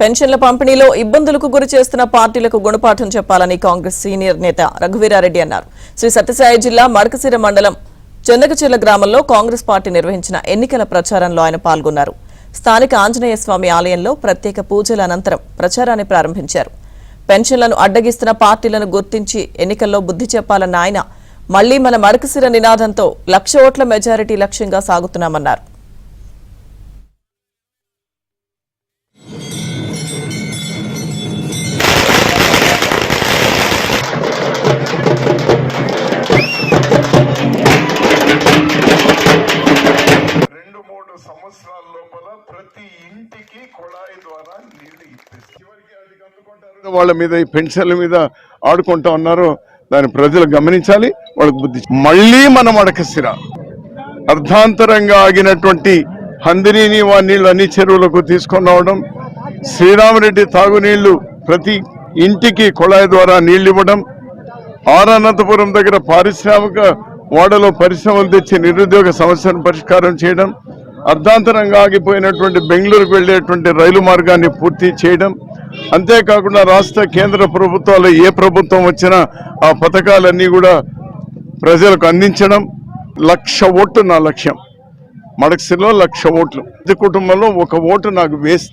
పెన్షన్ల పంపిణీలో ఇబ్బందులకు గురి చేస్తున్న పార్టీలకు గుణపాఠం చెప్పాలని కాంగ్రెస్ సీనియర్ నేత రఘువీరారెడ్డి అన్నారు. శ్రీ సత్యసాయి జిల్లా మడకశిర మండలం చందకచెర్ల గ్రామంలో కాంగ్రెస్ పార్టీ నిర్వహించిన ఎన్నికల ప్రచారంలో ఆయన పాల్గొన్నారు. స్థానిక ఆంజనేయ స్వామి ఆలయంలో ప్రత్యేక పూజల అనంతరం ప్రచారాన్ని ప్రారంభించారు. పెన్షన్లను అడ్డగిస్తున్న పార్టీలను గుర్తించి ఎన్నికల్లో బుద్ధి చెప్పాలన్న ఆయన మళ్లీ మన మడకశిర నినాదంతో 1,00,000 ఓట్ల మెజారిటీ లక్ష్యంగా సాగుతున్నామన్నారు. సంవత్సరాల లోపల ప్రతి ఇంటికి కుళాయి ద్వారా నీళ్లు చివరికి అది అందుకుంటారు. వాళ్ళ మీద ఈ పెన్షన్ల మీద ఆడుకుంటా ఉన్నారు. దాన్ని ప్రజలు గమనించాలి. వాళ్ళకి బుద్ధి మళ్లీ మన మడకశిర అర్ధాంతరంగా ఆగినటువంటి హందిని నీళ్లు అన్ని చెరువులకు తీసుకొని రావడం, శ్రీరామరెడ్డి తాగునీళ్లు ప్రతి ఇంటికి కుళాయి ద్వారా నీళ్లు ఇవ్వడం, అనంతపురం దగ్గర పారిశ్రామిక వాడలో పరిశ్రమలు తెచ్చి నిరుద్యోగ సమస్యను పరిష్కారం చేయడం, అర్ధాంతరంగా ఆగిపోయినటువంటి బెంగళూరుకు వెళ్లేటువంటి రైలు మార్గాన్ని పూర్తి చేయడం, అంతేకాకుండా రాష్ట్ర కేంద్ర ప్రభుత్వాలు ఏ ప్రభుత్వం వచ్చినా ఆ పథకాలన్నీ కూడా ప్రజలకు అందించడం. 1,00,000 ఓట్లు నా లక్ష్యం. మడకశిరలో 1,00,000 ఓట్లు. ప్రతి కుటుంబంలో ఒక ఓటు నాకు వేసి